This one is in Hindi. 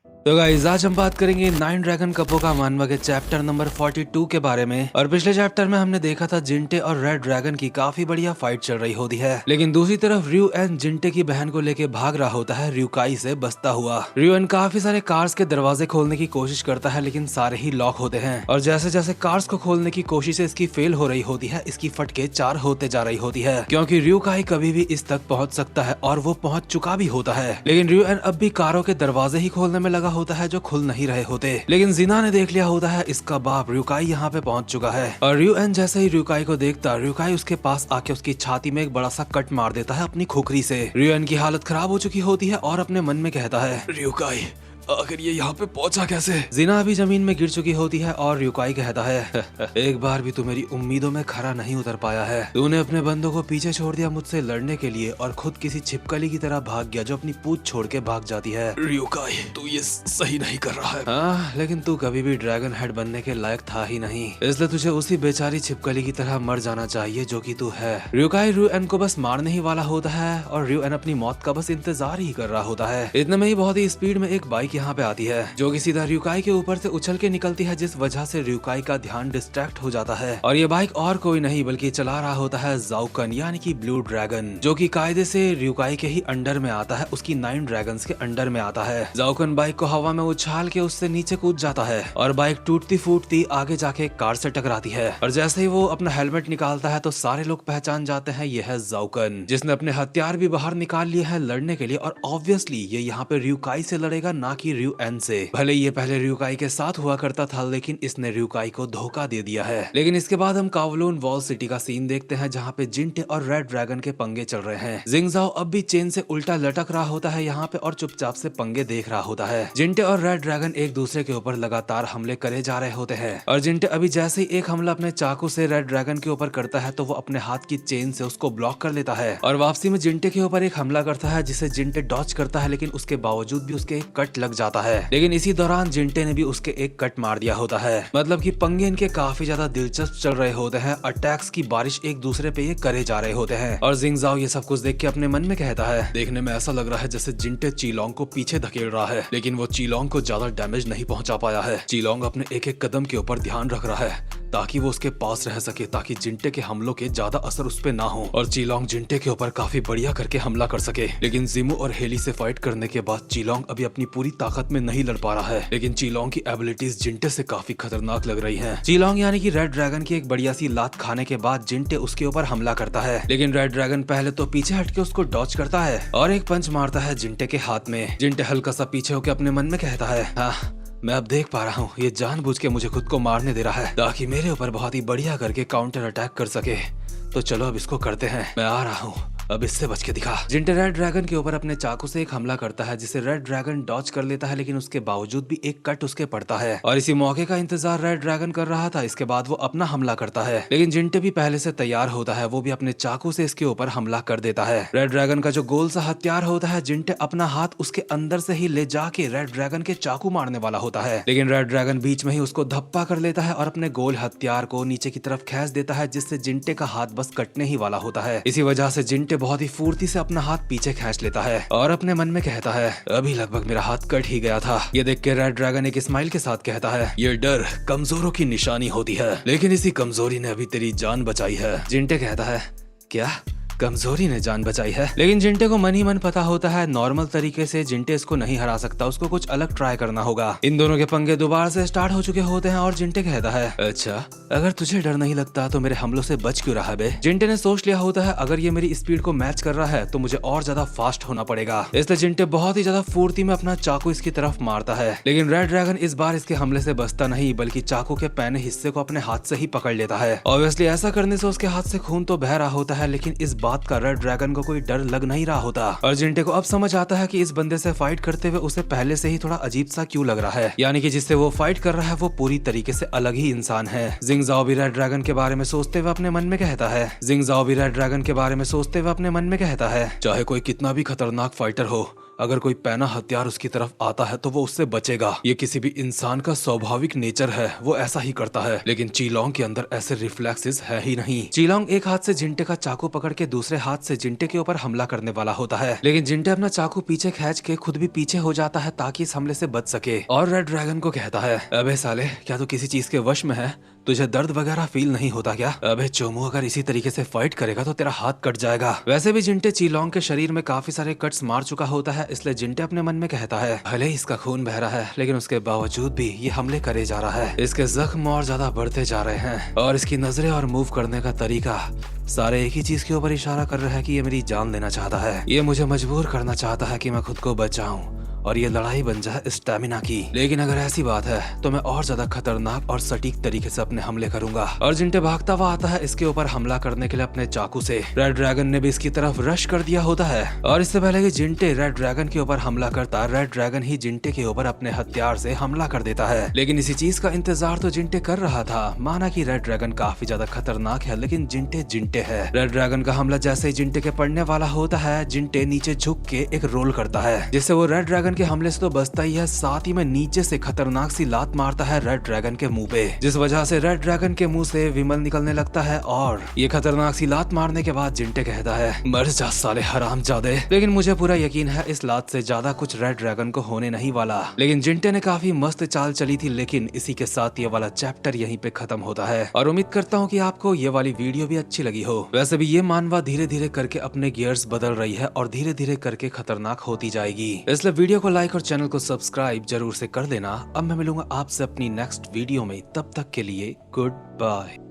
तो गाइस आज हम बात करेंगे 9 ड्रैगन कपों का मानवा के चैप्टर नंबर 42 के बारे में। और पिछले चैप्टर में हमने देखा था जिंटे और रेड ड्रैगन की काफी बढ़िया फाइट चल रही होती है, लेकिन दूसरी तरफ रियूएन जिंटे की बहन को लेके भाग रहा होता है रियूकाई से बचता हुआ। रियूएन काफी सारे कार्स के दरवाजे खोलने की कोशिश करता है, लेकिन सारे ही लॉक होते हैं और जैसे जैसे कार्स को खोलने की कोशिश इसकी फेल हो रही होती है, इसकी फटके 4 होते जा रही होती है, क्योंकि रियूकाई कभी भी इस तक पहुंच सकता है और वो पहुंच चुका भी होता है। लेकिन रियूएन अब भी कारों के दरवाजे ही खोलने में लगा होता है जो खुल नहीं रहे होते। लेकिन जिना ने देख लिया होता है इसका बाप रियूकाई यहाँ पे पहुंच चुका है और रियूएन जैसे ही रियूकाई को देखता, रियूकाई उसके पास आके उसकी छाती में एक बड़ा सा कट मार देता है अपनी खोखरी से। रियूएन की हालत खराब हो चुकी होती है और अपने मन में कहता है, रियूकाई आखिर ये यहाँ पे पहुंचा कैसे। जिना अभी जमीन में गिर चुकी होती है और रियूकाई कहता है, एक बार भी तू मेरी उम्मीदों में खरा नहीं उतर पाया है। तूने अपने बंदों को पीछे छोड़ दिया मुझसे लड़ने के लिए और खुद किसी छिपकली की तरह भाग गया जो अपनी पूंछ छोड़ के भाग जाती है। रियूकाई तू ये सही नहीं कर रहा है। हाँ, लेकिन तू कभी भी ड्रैगन हेड बनने के लायक था ही नहीं, इसलिए तुझे उसी बेचारी छिपकली की तरह मर जाना चाहिए जो कि तू है। रियूकाई रियूएन को बस मारने ही वाला होता है और रियूएन अपनी मौत का बस इंतजार ही कर रहा होता है। इतने में ही बहुत ही स्पीड में एक बाइक यहाँ पे आती है जो कि सीधा रियूकाई के ऊपर से उछल के निकलती है, जिस वजह से रियूकाई का ध्यान डिस्ट्रैक्ट हो जाता है। और ये बाइक और कोई नहीं बल्कि चला रहा होता है जाउकन यानी कि ब्लू ड्रैगन, जो कि कायदे से रियूकाई के ही अंडर में आता है, उसकी 9 ड्रैगन्स के अंडर में आता है। जाउकन बाइक को हवा में उछाल के उससे नीचे कूद जाता है और बाइक टूटती फूटती आगे जाके कार से टकराती है। और जैसे ही वो अपना हेलमेट निकालता है तो सारे लोग पहचान जाते हैं ये है जाउकन, जिसने अपने हथियार भी बाहर निकाल लिए हैं लड़ने के लिए। और ऑब्वियसली ये यहाँ पे रियूकाई से लड़ेगा, ना कि रियूएन से। भले ये पहले रियूकाई के साथ हुआ करता था, लेकिन इसने रियूकाई को धोखा दे दिया है। लेकिन इसके बाद हम कावलोन वॉल सिटी का सीन देखते हैं जहाँ पे जिंटे और रेड ड्रैगन के पंगे चल रहे हैं। जिंगजाओ अब भी चेन से उल्टा लटक रहा होता है यहाँ पे और चुपचाप से पंगे देख रहा होता है। जिंटे और रेड ड्रैगन एक दूसरे के ऊपर लगातार हमले करे जा रहे होते हैं और जिंटे अभी जैसे ही एक हमला अपने चाकू से रेड ड्रैगन के ऊपर करता है तो वो अपने हाथ की चेन से उसको ब्लॉक कर लेता है और वापसी में जिंटे के ऊपर एक हमला करता है जिसे जिंटे डॉच करता है, लेकिन उसके बावजूद भी उसके एक कट लग जाता है। लेकिन इसी दौरान जिंटे ने भी उसके एक कट मार दिया होता है। मतलब कि पंगे इनके काफी ज्यादा दिलचस्प चल रहे होते हैं। अटैक्स की बारिश एक दूसरे पे ये करे जा रहे होते हैं और जिंगजाओ ये सब कुछ देख के अपने मन में कहता है, देखने में ऐसा लग रहा है जैसे जिंटे चीलोंग को पीछे धकेल रहा है, लेकिन वो चीलोंग को ज्यादा डैमेज नहीं पहुंचा पाया है। चीलोंग अपने एक एक कदम के ऊपर ध्यान रख रहा है ताकि वो उसके पास रह सके, ताकि जिंटे के हमलों के ज्यादा असर उस पे ना हो और चीलोंग जिंटे के ऊपर काफी बढ़िया करके हमला कर सके। लेकिन जिमू और हेली से फाइट करने के बाद चीलोंग अभी अपनी पूरी ताकत में नहीं लड़ पा रहा है, लेकिन चीलोंग की एबिलिटीज जिंटे से काफी खतरनाक लग रही हैं। चीलोंग यानी कि रेड ड्रैगन की एक बढ़िया सी लात खाने के बाद जिंटे उसके ऊपर हमला करता है, लेकिन रेड ड्रैगन पहले तो पीछे हटके उसको डॉच करता है और एक पंच मारता है जिंटे के हाथ में। जिंटे हल्का सा पीछे होकर अपने मन में कहता है, हाँ मैं अब देख पा रहा हूँ ये जानबूझ के मुझे खुद को मारने दे रहा है ताकि मेरे ऊपर बहुत ही बढ़िया करके काउंटर अटैक कर सके। तो चलो अब इसको करते हैं, मैं आ रहा हूँ, अब इससे बच के दिखा। जिंटे रेड ड्रैगन के ऊपर अपने चाकू से एक हमला करता है जिसे रेड ड्रैगन डॉच कर लेता है, लेकिन उसके बावजूद भी एक कट उसके पड़ता है और इसी मौके का इंतजार रेड ड्रैगन कर रहा था। इसके बाद वो अपना हमला करता है, लेकिन जिंटे भी पहले से तैयार होता है, वो भी अपने चाकू से इसके ऊपर हमला कर देता है। रेड ड्रैगन का जो गोल सा हथियार होता है, जिंटे अपना हाथ उसके अंदर से ही ले जाके रेड ड्रैगन के चाकू मारने वाला होता है, लेकिन रेड ड्रैगन बीच में ही उसको धप्पा कर लेता है और अपने गोल हथियार को नीचे की तरफ खींच देता है, जिससे जिंटे का हाथ बस कटने ही वाला होता है। इसी वजह से जिंटे बहुत ही फुर्ती से अपना हाथ पीछे खींच लेता है और अपने मन में कहता है, अभी लगभग मेरा हाथ कट ही गया था। ये देख के रेड ड्रैगन एक स्माइल के साथ कहता है, ये डर कमजोरों की निशानी होती है, लेकिन इसी कमजोरी ने अभी तेरी जान बचाई है। जिंटे कहता है, क्या कमजोरी ने जान बचाई है? लेकिन जिंटे को मन ही मन पता होता है नॉर्मल तरीके से जिंटे इसको नहीं हरा सकता, उसको कुछ अलग ट्राई करना होगा। इन दोनों के पंगे दोबारा से स्टार्ट हो चुके होते हैं और जिंटे कहता है, अच्छा अगर तुझे डर नहीं लगता तो मेरे हमलों से बच क्यों रहा बे? जिंटे ने सोच लिया होता है अगर ये मेरी स्पीड को मैच कर रहा है तो मुझे और ज्यादा फास्ट होना पड़ेगा, इसलिए जिंटे बहुत ही ज्यादा फुर्ती में अपना चाकू इसकी तरफ मारता है। लेकिन रेड ड्रैगन इस बार इसके हमले से बचता नहीं, बल्कि चाकू के पैने हिस्से को अपने हाथ से ही पकड़ लेता है। ऑब्वियसली ऐसा करने से उसके हाथ से खून तो बह रहा होता है, लेकिन इस बात का रेड ड्रैगन को कोई डर लग नहीं रहा होता और जिंटे को अब समझ आता है कि इस बंदे से फाइट करते हुए उसे पहले से ही थोड़ा अजीब सा क्यों लग रहा है, यानी कि जिससे वो फाइट कर रहा है वो पूरी तरीके से अलग ही इंसान है। जिंगजाओ भी रेड ड्रैगन के बारे में सोचते हुए अपने मन में कहता है, जिंगजाओ भी रेड ड्रैगन के बारे में सोचते हुए अपने मन में कहता है, चाहे कोई कितना भी खतरनाक फाइटर हो, अगर कोई पैना हथियार उसकी तरफ आता है तो वो उससे बचेगा। ये किसी भी इंसान का स्वाभाविक नेचर है, वो ऐसा ही करता है। लेकिन चीलोंग के अंदर ऐसे रिफ्लेक्सेस है ही नहीं। चीलोंग एक हाथ से जिंटे का चाकू पकड़ के दूसरे हाथ से जिंटे के ऊपर हमला करने वाला होता है, लेकिन जिंटे अपना चाकू पीछे खींच के खुद भी पीछे हो जाता है ताकि इस हमले से बच सके, और रेड ड्रैगन को कहता है, अबे साले, क्या तू किसी चीज के वश में है? तुझे दर्द वगैरह फील नहीं होता क्या? अबे चोमू, अगर इसी तरीके से फाइट करेगा तो तेरा हाथ कट जाएगा। वैसे भी जिंटे चीलोंग के शरीर में काफी सारे कट्स मार चुका होता है, इसलिए जिंटे अपने मन में कहता है, भले इसका खून बह रहा है लेकिन उसके बावजूद भी ये हमले करे जा रहा है। इसके जख्म और ज्यादा बढ़ते जा रहे हैं और इसकी नजरें और मूव करने का तरीका सारे एक ही चीज के ऊपर इशारा कर रहा है कि ये मेरी जान लेना चाहता है। ये मुझे मजबूर करना चाहता है कि मैं खुद को बचाऊं और ये लड़ाई बन जाए स्टैमिना की। लेकिन अगर ऐसी बात है तो मैं और ज्यादा खतरनाक और सटीक तरीके से अपने हमले करूंगा। और जिंटे भागता हुआ आता है इसके ऊपर हमला करने के लिए अपने चाकू से। रेड ड्रैगन ने भी इसकी तरफ रश कर दिया होता है, और इससे पहले कि जिंटे रेड ड्रैगन के ऊपर हमला करता, रेड ड्रैगन ही जिंटे के ऊपर अपने हथियार से हमला कर देता है। लेकिन इसी चीज का इंतजार तो जिंटे कर रहा था। माना कि रेड ड्रैगन काफी ज्यादा खतरनाक है, लेकिन जिंटे जिंटे है। रेड ड्रैगन का हमला जैसे ही जिंटे के पड़ने वाला होता है, जिंटे नीचे झुक के एक रोल करता है, जिससे वो रेड ड्रैगन के हमले से तो बचता ही है, साथ ही में नीचे से खतरनाक सी लात मारता है रेड ड्रैगन के मुंह पे, जिस वजह से रेड ड्रैगन के मुंह से विमल निकलने लगता है। और ये खतरनाक सी लात मारने के बाद जिंटे कहता है, मर जा साले हरामजादे। लेकिन मुझे पूरा यकीन है इस लात से ज्यादा कुछ रेड ड्रैगन को होने नहीं वाला। लेकिन जिंटे ने काफी मस्त चाल चली थी। लेकिन इसी के साथ ये वाला चैप्टर यहीं पे खत्म होता है, और उम्मीद करता हूँ कि आपको ये वाली वीडियो भी अच्छी लगी हो। वैसे भी ये मानवा धीरे धीरे करके अपने गियर्स बदल रही है और धीरे धीरे करके खतरनाक होती जाएगी, इसलिए वीडियो को लाइक और चैनल को सब्सक्राइब जरूर से कर देना। अब मैं मिलूंगा आपसे अपनी नेक्स्ट वीडियो में, तब तक के लिए गुड बाय।